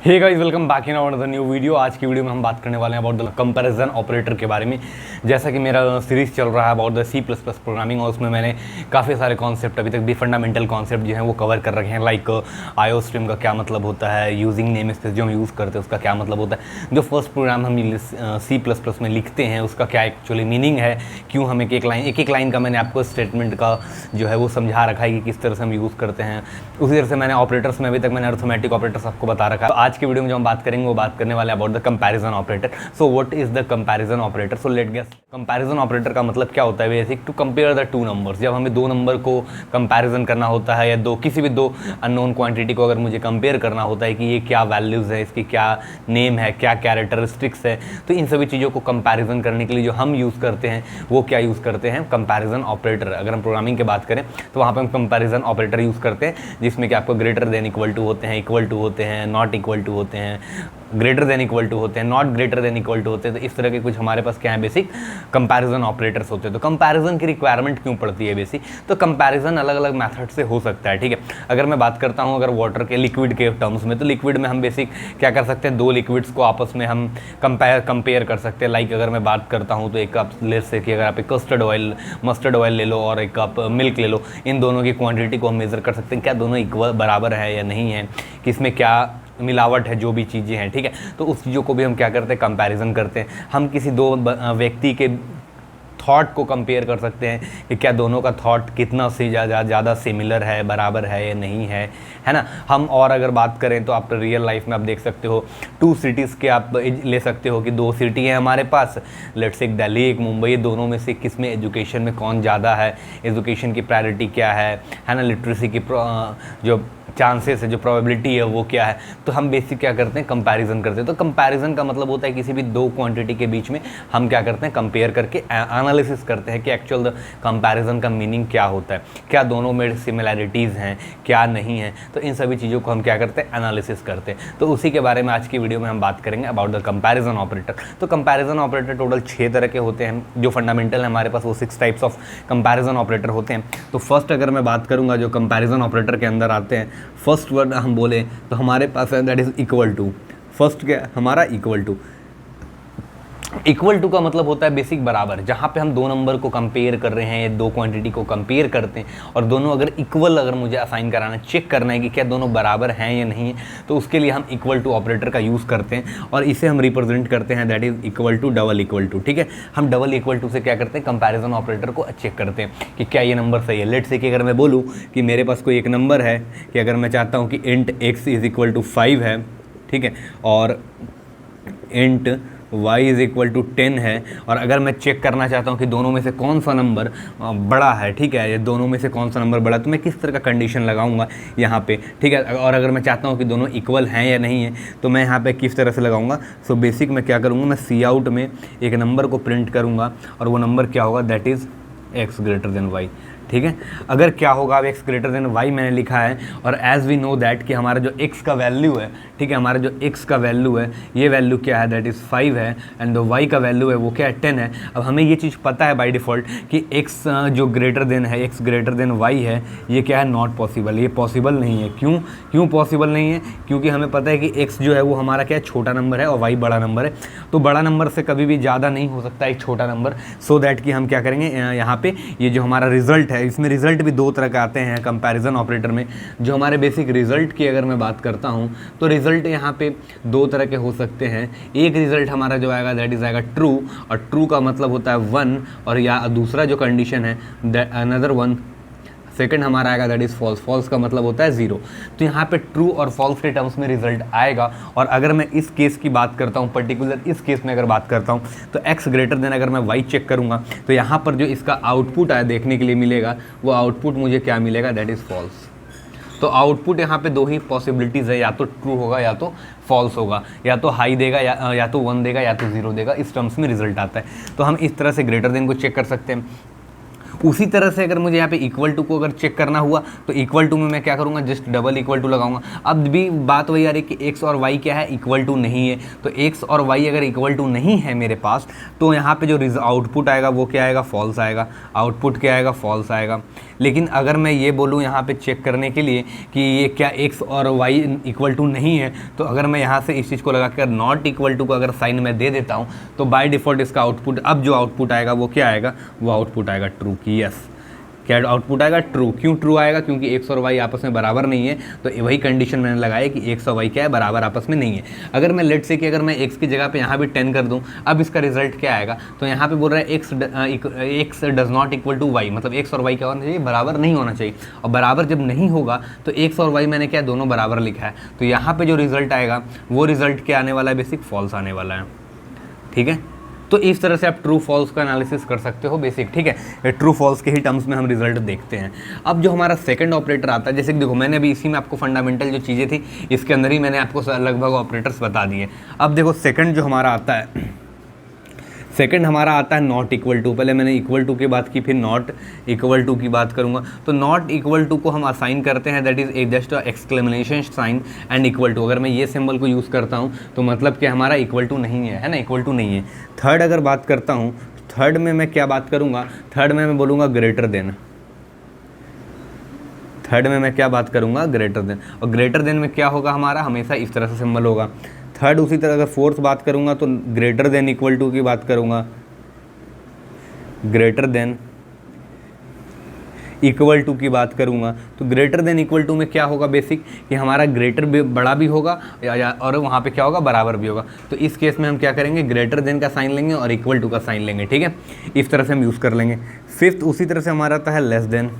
Hey guys, welcome back in our the new video. आज की video में हम बात करने वाले हैं अबाउट द कंपैरिजन ऑपरेटर के बारे में। जैसा कि मेरा सीरीज़ चल रहा है अबाउट द C++ प्रोग्रामिंग, और उसमें मैंने काफ़ी सारे कॉन्सेप्ट अभी तक भी फंडामेंटल कॉन्सेप्ट जो हैं वो कवर कर रखे हैं। लाइक आईओ स्ट्रीम का क्या मतलब होता है, यूजिंग नेम स्पेस जो हम यूज़ करते हैं उसका क्या मतलब होता है, जो फर्स्ट प्रोग्राम हम C++ में लिखते हैं उसका क्या एक्चुअली मीनिंग है, क्यों हम एक एक लाइन का मैंने आपको स्टेटमेंट का जो है वो समझा रखा है कि किस तरह से हम यूज़ करते हैं। उसी तरह से मैंने ऑपरेटर्स में अभी तक मैंने अर्थमेटिक ऑपरेटर्स आपको बता रखा है। आज की वीडियो में जो हम बात करेंगे वो बात करने वाले about the comparison operator. So what is the comparison operator? So let guess. Comparison operator का मतलब क्या होता है? Basic to compare the two numbers. जब हमें दो नंबर को कंपैरिजन करना होता है या किसी भी दो अननोन क्वांटिटी को अगर मुझे कंपेयर करना होता है कि ये क्या वैल्यूज़ है, इसकी क्या नेम है, क्या कैरेक्टरिस्टिक्स है, तो इन सभी चीज़ों को कंपैरिजन करने के लिए जो हम यूज़ करते हैं वो क्या यूज़ करते हैं? Comparison operator. अगर हम प्रोग्रामिंग की बात करें तो वहाँ पर हम कंपैरिजन ऑपरेटर यूज़ करते हैं, जिसमें कि आपको ग्रेटर देन इक्वल टू होते हैं, इक्वल टू होते हैं, नॉट इक्वल टू होते हैं, ग्रेटर देन इक्वल टू होते हैं, not greater than equal to होते हैं। तो इस तरह के कुछ हमारे पास क्या है, बेसिक कंपैरिजन ऑपरेटर्स होते हैं। तो कंपैरिजन की रिक्वायरमेंट क्यों पड़ती है बेसिक? तो कंपैरिजन अलग अलग मेथड से हो सकता है, ठीक है। अगर मैं बात करता हूँ अगर वाटर के लिक्विड के टर्म्स में, तो लिक्विड में हम बेसिक क्या कर सकते हैं, दो लिक्विड्स को आपस में हम कंपेयर कर सकते हैं। लाइक अगर मैं बात करता हूँ तो एक आप ले से कि अगर आप एक मस्टर्ड ऑयल ले लो और एक आप मिल्क ले लो, इन दोनों की क्वांटिटी को हम मेज़र कर सकते हैं, क्या दोनों इक्वल बराबर है या नहीं है, किसमें क्या मिलावट है, जो भी चीज़ें हैं, ठीक है। तो उस चीज़ों को भी हम क्या करते हैं, कंपैरिजन करते हैं। हम किसी दो व्यक्ति के थॉट को कंपेयर कर सकते हैं कि क्या दोनों का थॉट कितना से ज़्यादा सिमिलर है, बराबर है या नहीं है ना। हम और अगर बात करें तो आप रियल लाइफ में आप देख सकते हो, टू सिटीज़ के आप ले सकते हो कि दो सिटी हैं हमारे पास, लेट्स से एक दिल्ली एक मुंबई, दोनों में से किस में एजुकेशन में कौन ज़्यादा है, एजुकेशन की प्रायोरिटी क्या है ना, लिटरेसी की जो चांसेस है, जो प्रोबेबिलिटी है वो क्या है। तो हम बेसिक क्या करते हैं, कंपैरिजन करते हैं। तो कंपैरिजन का मतलब होता है किसी भी दो क्वांटिटी के बीच में हम क्या करते हैं, कंपेयर करके एनालिसिस करते हैं कि एक्चुअल द कंपैरिजन का मीनिंग क्या होता है, क्या दोनों में सिमिलैरिटीज़ हैं, क्या नहीं है। तो इन सभी चीज़ों को हम क्या करते हैं, एनालिसिस करते हैं। तो उसी के बारे में आज की वीडियो में हम बात करेंगे अबाउट द कंपैरिजन ऑपरेटर। तो कंपैरिजन ऑपरेटर टोटल 6 तरह के होते हैं, जो फंडामेंटल है हमारे पास वो 6 टाइप्स ऑफ कंपैरिजन ऑपरेटर होते हैं। तो फर्स्ट अगर मैं बात करूँगा जो कंपैरिजन ऑपरेटर के अंदर आते हैं, फर्स्ट वर्ड हम बोले तो हमारे पास है that is equal to. First क्या हमारा इक्वल टू। इक्वल टू का मतलब होता है बेसिक बराबर। जहाँ पे हम दो नंबर को कंपेयर कर रहे हैं, दो क्वांटिटी को कंपेयर करते हैं और दोनों अगर इक्वल अगर मुझे असाइन कराना, चेक करना है कि क्या दोनों बराबर हैं या नहीं है, तो उसके लिए हम इक्वल टू ऑपरेटर का यूज़ करते हैं और इसे हम रिप्रेजेंट करते हैं that is equal to double equal to, ठीक है। हम डबल इक्वल टू से क्या करते हैं, कंपैरिजन ऑपरेटर को चेक करते हैं कि क्या ये नंबर सही है। लेट्स से कि अगर मैं बोलूँ कि मेरे पास कोई एक नंबर है कि अगर मैं चाहता हूँ कि int x is equal to 5 है, ठीक है, और int y is equal to 10 है, और अगर मैं चेक करना चाहता हूँ कि दोनों में से कौन सा नंबर बड़ा है, ठीक है, ये दोनों में से कौन सा नंबर बड़ा, तो मैं किस तरह का कंडीशन लगाऊंगा यहाँ पे, ठीक है। और अगर मैं चाहता हूँ कि दोनों इक्वल हैं या नहीं है, तो मैं यहाँ पे किस तरह से लगाऊंगा। सो बेसिक मैं क्या करूँगा, मैं सी आउट में एक नंबर को प्रिंट करूँगा और वो नंबर क्या होगा, that is x greater than y, ठीक है। अगर क्या होगा, अब x ग्रेटर देन y मैंने लिखा है और एज वी नो दैट कि हमारा जो x का वैल्यू है, ठीक है, हमारा जो x का वैल्यू है ये वैल्यू क्या है, दैट इज़ 5 है, एंड द y का वैल्यू है वो क्या है, 10 है। अब हमें ये चीज़ पता है बाय डिफ़ॉल्ट कि x जो ग्रेटर देन है, x ग्रेटर देन y है, ये क्या है, नॉट पॉसिबल, ये पॉसिबल नहीं है। क्यों पॉसिबल नहीं है? क्योंकि हमें पता है कि x जो है वो हमारा क्या है, छोटा नंबर है और y बड़ा नंबर है। तो बड़ा नंबर से कभी भी ज़्यादा नहीं हो सकता एक छोटा नंबर। सो दैट कि हम क्या करेंगे, यहाँ पे ये जो हमारा रिजल्ट है, इसमें रिजल्ट भी दो तरह के आते हैं कंपैरिजन ऑपरेटर में। जो हमारे बेसिक रिजल्ट की अगर मैं बात करता हूँ तो रिजल्ट यहाँ पे दो तरह के हो सकते हैं। एक रिजल्ट हमारा जो आएगा दैट इज़ आएगा ट्रू, और ट्रू का मतलब होता है 1, और या दूसरा जो कंडीशन है अनदर 1, सेकंड हमारा आएगा दैट इज़ फॉल्स। फॉल्स का मतलब होता है 0। तो यहाँ पे ट्रू और फॉल्स के टर्म्स में रिजल्ट आएगा। और अगर मैं इस केस की बात करता हूँ, पर्टिकुलर इस केस में अगर बात करता हूँ, तो x ग्रेटर देन अगर मैं y चेक करूँगा तो यहाँ पर जो इसका आउटपुट आया देखने के लिए मिलेगा, वो आउटपुट मुझे क्या मिलेगा, दैट इज़ फॉल्स। तो आउटपुट यहाँ पे दो ही पॉसिबिलिटीज़ है, या तो ट्रू होगा या तो फॉल्स होगा, या तो हाई देगा या तो 1 देगा या तो 0 देगा। इस टर्म्स में रिजल्ट आता है। तो हम इस तरह से ग्रेटर देन को चेक कर सकते हैं। उसी तरह से अगर मुझे यहाँ पे इक्वल टू को अगर चेक करना हुआ तो इक्वल टू में मैं क्या करूँगा, जस्ट डबल इक्वल टू लगाऊंगा। अब भी बात वही आ रही है कि एक्स और वाई क्या है, इक्वल टू नहीं है। तो एक्स और वाई अगर इक्वल टू नहीं है मेरे पास, तो यहाँ पे जो आउटपुट आएगा वो क्या आएगा, फॉल्स आएगा। आउटपुट क्या आएगा, फॉल्स आएगा। लेकिन अगर मैं ये बोलूँ यहाँ पे चेक करने के लिए कि ये क्या एक्स और वाई इक्वल टू नहीं है, तो अगर मैं यहाँ से इस चीज़ को लगा कर नॉट इक्वल टू का अगर साइन मैं दे देता हूँ, तो बाय डिफ़ॉल्ट इसका आउटपुट, अब जो आउटपुट आएगा वो क्या आएगा, वो आउटपुट आएगा ट्रू की। यस, क्या आउटपुट आएगा, ट्रू। क्यों ट्रू आएगा, क्योंकि एक्स और वाई आपस में बराबर नहीं है। तो वही कंडीशन मैंने लगाया कि एक्स और वाई क्या है, बराबर आपस में नहीं है। अगर मैं लेट से कि अगर मैं एक्स की जगह पे यहाँ भी 10 कर दूँ, अब इसका रिजल्ट क्या आएगा, तो यहाँ पे बोल रहा है x does not equal to y, मतलब एक्स और वाई क्या होना चाहिए, बराबर नहीं होना चाहिए। और बराबर जब नहीं होगा तो एक्स और वाई मैंने क्या दोनों बराबर लिखा है, तो यहाँ पर जो रिजल्ट आएगा वो रिजल्ट क्या आने वाला है, बेसिक फॉल्स आने वाला है। ठीक है, तो इस तरह से आप ट्रू फॉल्स का एनालिसिस कर सकते हो बेसिक। ठीक है, ट्रू फॉल्स के ही टर्म्स में हम रिजल्ट देखते हैं। अब जो हमारा सेकंड ऑपरेटर आता है, जैसे कि देखो मैंने अभी इसी में आपको फंडामेंटल जो चीज़ें थी इसके अंदर ही मैंने आपको लगभग ऑपरेटर्स बता दिए। अब देखो सेकंड जो हमारा आता है, सेकंड हमारा आता है नॉट इक्वल टू। पहले मैंने इक्वल टू की बात की, फिर नॉट इक्वल टू की बात करूंगा। तो नॉट इक्वल टू को हम असाइन करते हैं, that is just exclamation sign and equal to. अगर मैं ये सिंबल को यूज़ करता हूँ तो मतलब कि हमारा इक्वल टू नहीं है, है ना, इक्वल टू नहीं है। थर्ड अगर बात करता हूँ, थर्ड में मैं क्या बात करूँगा, थर्ड में मैं बोलूँगा ग्रेटर देन। थर्ड में मैं क्या बात करूँगा, ग्रेटर देन। और ग्रेटर देन में क्या होगा, हमारा हमेशा इस तरह से सिंबल होगा। थर्ड उसी तरह अगर फोर्थ बात करूँगा तो ग्रेटर देन इक्वल टू की बात करूँगा, ग्रेटर देन इक्वल टू की बात करूँगा। तो ग्रेटर देन इक्वल टू में क्या होगा बेसिक, कि हमारा ग्रेटर भी बड़ा भी होगा और वहाँ पे क्या होगा, बराबर भी होगा। तो इस केस में हम क्या करेंगे, ग्रेटर देन का साइन लेंगे और इक्वल टू का साइन लेंगे। ठीक है, इस तरह से हम यूज़ कर लेंगे। फिफ्थ उसी तरह से हमारा आता है लेस देन।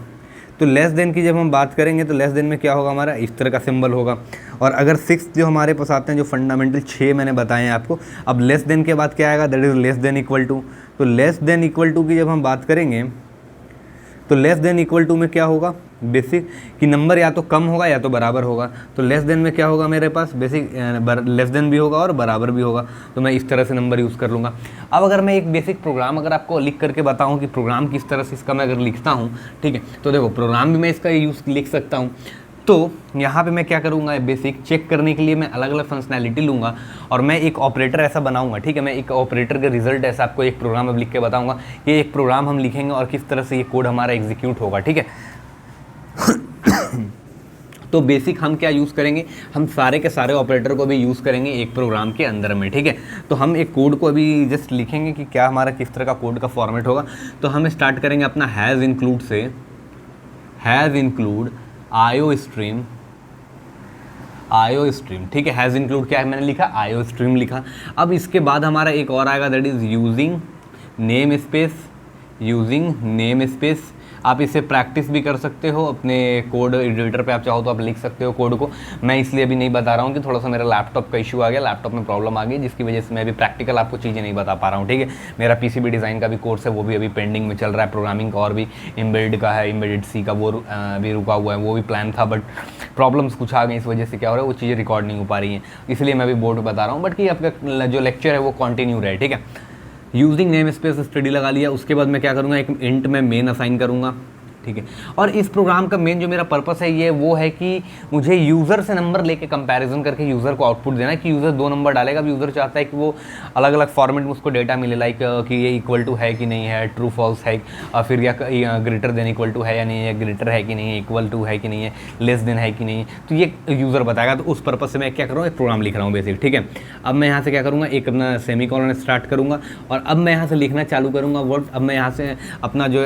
तो लेस देन की जब हम बात करेंगे तो लेस देन में क्या होगा, हमारा इस तरह का सिंबल होगा। और अगर सिक्स जो हमारे पास आते हैं, जो फंडामेंटल 6 मैंने बताए हैं आपको, अब लेस देन के बाद क्या आएगा, that is less than equal to. तो लेस देन इक्वल टू की जब हम बात करेंगे तो लेस देन इक्वल टू में क्या होगा बेसिक, कि नंबर या तो कम होगा या तो बराबर होगा। तो लेस देन में क्या होगा मेरे पास बेसिक, लेस देन भी होगा और बराबर भी होगा। तो मैं इस तरह से नंबर यूज़ कर लूँगा। अब अगर मैं एक बेसिक प्रोग्राम अगर आपको लिख करके बताऊँ कि प्रोग्राम किस तरह से इसका मैं अगर लिखता हूँ, ठीक है, तो देखो प्रोग्राम भी मैं इसका यूज़ लिख सकता हूँ। तो यहाँ पे मैं क्या करूँगा, बेसिक चेक करने के लिए मैं अलग अलग फंक्शनैलिटी लूँगा और मैं एक ऑपरेटर ऐसा बनाऊँगा। ठीक है, मैं एक ऑपरेटर का रिजल्ट ऐसा आपको एक प्रोग्राम में लिख के बताऊँगा कि एक प्रोग्राम हम लिखेंगे और किस तरह से ये कोड हमारा एग्जीक्यूट होगा। ठीक है तो बेसिक हम क्या यूज़ करेंगे, हम सारे के सारे ऑपरेटर को भी यूज़ करेंगे एक प्रोग्राम के अंदर में। ठीक है, तो हम एक कोड को अभी जस्ट लिखेंगे कि क्या हमारा किस तरह का कोड का फॉर्मेट होगा। तो हम स्टार्ट करेंगे अपना हैज़ इंक्लूड से, has include IO stream, IO stream. ठीक है, हैज़ इंक्लूड क्या है मैंने लिखा, आईओ स्ट्रीम लिखा। अब इसके बाद हमारा एक और आएगा, that is using name space, using name space. आप इससे प्रैक्टिस भी कर सकते हो अपने कोड एडिटर पे, आप चाहो तो आप लिख सकते हो कोड को। मैं इसलिए अभी नहीं बता रहा हूँ कि थोड़ा सा मेरा लैपटॉप का इशू आ गया, लैपटॉप में प्रॉब्लम आ गई, जिसकी वजह से मैं अभी प्रैक्टिकल आपको चीज़ें नहीं बता पा रहा हूँ। ठीक है, मेरा पीसीबी डिज़ाइन का भी कोर्स है, वो भी अभी पेंडिंग में चल रहा है। प्रोग्रामिंग का और भी एम्बेडेड का है, एम्बेडेड सी का वो भी रुका हुआ है, वो भी प्लान था बट प्रॉब्लम्स कुछ आ गई, इस वजह से क्या हो रहा है वो चीज़ें रिकॉर्ड नहीं हो पा रही हैं, इसलिए मैं अभी बोर्ड पर बता रहा हूँ। बट कि आपका जो लेक्चर है वो कंटिन्यू रहे। ठीक है, यूजिंग नेम स्पेस स्टडी लगा लिया। उसके बाद मैं क्या करूँगा, एक इंट में मेन असाइन करूँगा। ठीक है, और इस प्रोग्राम का मेन जो मेरा पर्पस है ये वो है कि मुझे यूज़र से नंबर लेके कंपैरिजन करके यूज़र को आउटपुट देना है कि यूज़र 2 नंबर डालेगा। अब यूज़र चाहता है कि वो अलग अलग फॉर्मेट में उसको डेटा मिले, लाइक कि ये इक्वल टू है कि नहीं है, ट्रू फॉल्स है, और फिर या ग्रेटर देन इक्वल टू है या नहीं है, ग्रेटर है कि नहीं है, इक्वल टू है कि नहीं है, लेस देन है कि नहीं है, तो ये यूज़र बताएगा। तो उस पर्पज़ से मैं क्या कर रहा हूँ, एक प्रोग्राम लिख रहा हूँ बेसिक। ठीक है, अब मैं यहाँ से क्या करूँगा, एक अपना सेमीकोलन स्टार्ट करूँगा और अब मैं यहाँ से लिखना चालू करूँगा वर्ड। अब मैं यहाँ से अपना जो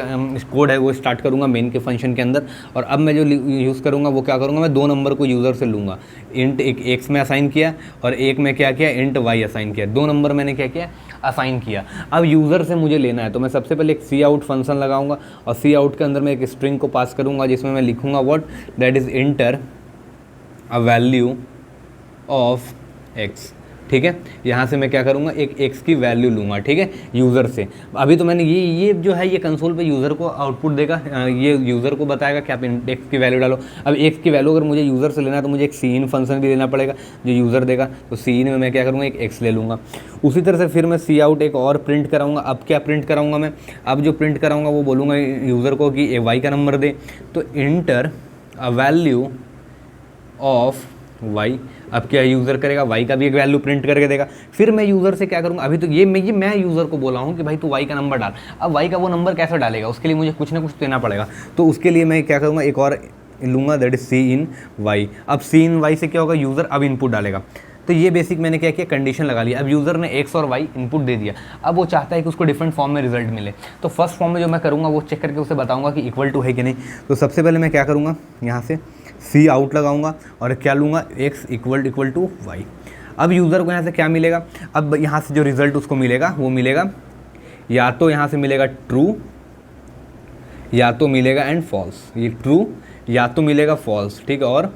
कोड है वो स्टार्ट करूँगा मेन के फंक्शन के अंदर, और अब मैं जो यूज़ करूँगा वो क्या करूँगा, मैं 2 नंबर को यूज़र से लूँगा। इंट एक एक्स में असाइन किया और एक में क्या किया, इंट वाई असाइन किया। 2 नंबर मैंने क्या किया, असाइन किया। अब यूज़र से मुझे लेना है तो मैं सबसे पहले एक सी आउट फंक्शन लगाऊंगा और सी आउट के अंदर मैं एक स्ट्रिंग को पास करूँगा जिसमें मैं लिखूँगा what, that is inter a value of x. ठीक है। यहाँ से मैं क्या करूँगा, एक एक्स की वैल्यू लूँगा, ठीक है, यूज़र से। अभी तो मैंने ये जो है ये कंसोल पे यूज़र को आउटपुट देगा, ये यूज़र को बताएगा कि आप एक्स की वैल्यू डालो। अब एक्स की वैल्यू अगर मुझे यूज़र से लेना है तो मुझे एक सी इन फंक्शन भी लेना पड़ेगा जो यूज़र देगा, तो सी इन में मैं क्या करूँगा, एक एक्स ले लूँगा। उसी तरह से फिर मैं सी आउट एक और प्रिंट कराऊँगा। अब क्या प्रिंट कराऊँगा मैं, अब जो प्रिंट कराऊँगा वो बोलूँगा यूज़र को कि वाई का नंबर दे, तो enter a value of y. अब क्या यूज़र करेगा, वाई का भी एक वैल्यू प्रिंट करके देगा। फिर मैं यूज़र से क्या करूँगा, अभी तो ये मैं यूज़र को बोला हूँ कि भाई तू वाई का नंबर डाल। अब वाई का वो नंबर कैसे डालेगा, उसके लिए मुझे कुछ ना कुछ देना पड़ेगा, तो उसके लिए मैं क्या करूँगा, एक और लूँगा, that is cin y. अब सी इन वाई से क्या होगा, यूज़र अब इनपुट डालेगा। तो ये बेसिक मैंने क्या किया, कंडीशन लगा लिया। अब यूज़र ने एक्स और वाई इनपुट दे दिया, अब वो चाहता है कि उसको डिफरेंट फॉर्म में रिजल्ट मिले। तो फर्स्ट फॉर्म में जो मैं करूँगा वो चेक करके उसे बताऊँगा कि इक्वल टू है कि नहीं। तो सबसे पहले मैं क्या करूँगा, यहाँ से सी आउट लगाऊंगा और क्या लूँगा, एक्स इक्वल टू वाई। अब यूज़र को यहाँ से क्या मिलेगा, अब यहाँ से जो रिज़ल्ट उसको मिलेगा वो मिलेगा या तो यहाँ से मिलेगा ट्रू या तो मिलेगा एंड फॉल्स। ये ट्रू या तो मिलेगा फॉल्स, ठीक है, और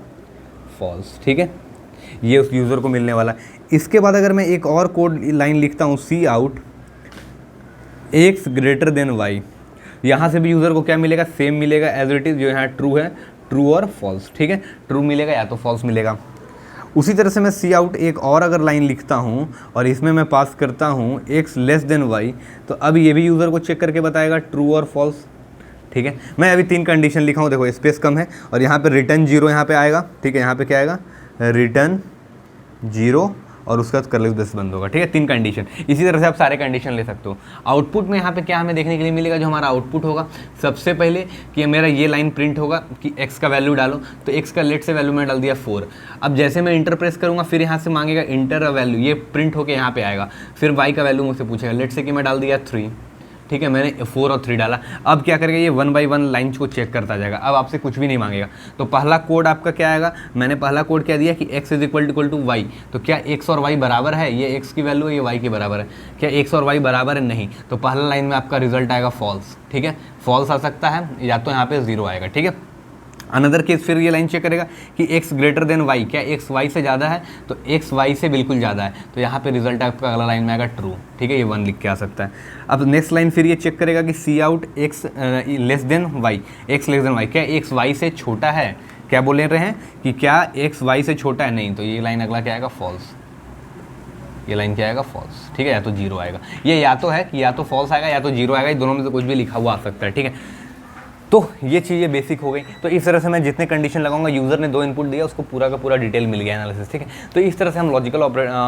फॉल्स, ठीक है, ये उस यूज़र को मिलने वाला है। इसके बाद अगर मैं एक और कोड लाइन लिखता हूँ, cout x greater than y, यहाँ से भी यूज़र को क्या मिलेगा, सेम मिलेगा एज इट इज़, जो यहाँ ट्रू है, ट्रू और फॉल्स, ठीक है, ट्रू मिलेगा या तो फॉल्स मिलेगा। उसी तरह से मैं सी आउट एक और अगर लाइन लिखता हूँ और इसमें मैं पास करता हूँ एक्स लेस देन वाई, तो अब ये भी यूज़र को चेक करके बताएगा ट्रू और फॉल्स, ठीक है। मैं अभी 3 कंडीशन लिखा हूँ, देखो स्पेस कम है, और यहाँ पे रिटर्न 0 यहाँ पे आएगा, ठीक है, यहाँ पे क्या आएगा, रिटर्न 0 और उसका कर्ली ब्रेस बंद होगा, ठीक है, 3 कंडीशन। इसी तरह से आप सारे कंडीशन ले सकते हो। आउटपुट में यहाँ पे क्या हमें देखने के लिए मिलेगा, जो हमारा आउटपुट होगा, सबसे पहले कि मेरा ये लाइन प्रिंट होगा कि x का वैल्यू डालो, तो x का लेट से वैल्यू मैंने डाल दिया 4। अब जैसे मैं इंटर प्रेस करूँगा फिर यहाँ से मांगेगा इंटर अ वैल्यू, ये प्रिंट होकर यहाँ पे आएगा, फिर y का वैल्यू मुझसे पूछेगा, लेट से कि मैं डाल दिया 3, ठीक है, मैंने 4 और 3 डाला। अब क्या करेगा, ये 1 बाई 1 लाइन्स को चेक करता जाएगा, अब आपसे कुछ भी नहीं मांगेगा। तो पहला कोड आपका क्या आएगा, मैंने पहला कोड क्या दिया कि x is equal to y, तो क्या x और y बराबर है, ये x की वैल्यू है, ये y की बराबर है, क्या x और y बराबर है, नहीं, तो पहला लाइन में आपका रिजल्ट आएगा फॉल्स, ठीक है, फॉल्स आ सकता है या तो यहाँ पे 0 आएगा, ठीक है। अनदर केस फिर ये लाइन चेक करेगा कि x ग्रेटर देन y, क्या x y से ज़्यादा है, तो x y से बिल्कुल ज़्यादा है, तो यहाँ पे रिजल्ट आपका अगला लाइन में आएगा ट्रू, ठीक है, ये 1 लिख के आ सकता है। अब नेक्स्ट लाइन फिर ये चेक करेगा कि cout x less than y, x less than y, क्या x y से छोटा है, क्या बोल रहे हैं कि क्या x y से छोटा है, नहीं, तो ये लाइन अगला क्या आएगा, फॉल्स, ये लाइन क्या आएगा, फॉल्स, ठीक है, या तो 0 आएगा। ये या तो है कि या तो फॉल्स आएगा या तो 0 आएगा, दोनों में से कुछ भी लिखा हुआ आ सकता है, ठीक है। तो ये चीज़ें बेसिक हो गई। तो इस तरह से मैं जितने कंडीशन लगाऊंगा, यूज़र ने 2 इनपुट दिया, उसको पूरा का पूरा डिटेल मिल गया एनालिसिस, ठीक है। तो इस तरह से हम लॉजिकल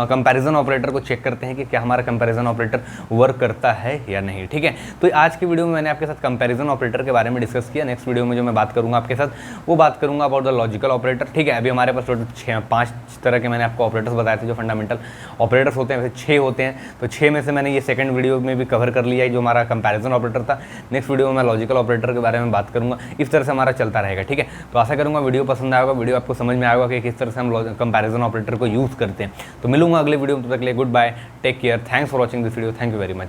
कंपैरिजन ऑपरेटर को चेक करते हैं कि क्या हमारा कंपैरिजन ऑपरेटर वर्क करता है या नहीं, ठीक है। तो आज की वीडियो में मैंने आपके साथ कंपैरिजन ऑपरेटर के बारे में डिस्कस किया। नेक्स्ट वीडियो में जो मैं बात करूँगा आपके साथ, वो बात करूँगा अबाउट द लॉजिकल ऑपरेटर, ठीक है। अभी हमारे पास टोटल 5 तरह के मैंने आपको ऑपरेटर्स बताए थे, जो फंडामेंटल ऑपरेटर्स होते हैं, वैसे 6 होते हैं। तो 6 में से मैंने ये सेकंड वीडियो में भी कवर कर लिया है, जो हमारा कंपैरिजन ऑपरेटर था। नेक्स्ट वीडियो में मैं लॉजिकल ऑपरेटर के बारे में बात करूँगा। इस तरह से हमारा चलता रहेगा, ठीक है। तो आशा करूँगा वीडियो पसंद आएगा, वीडियो आपको समझ में आएगा कि किस तरह से हम कंपैरिजन ऑपरेटर को यूज़ करते हैं। तो मिलूंगा अगले वीडियो में, तब तक के लिए goodbye, take care, thanks for watching this video, thank you very much.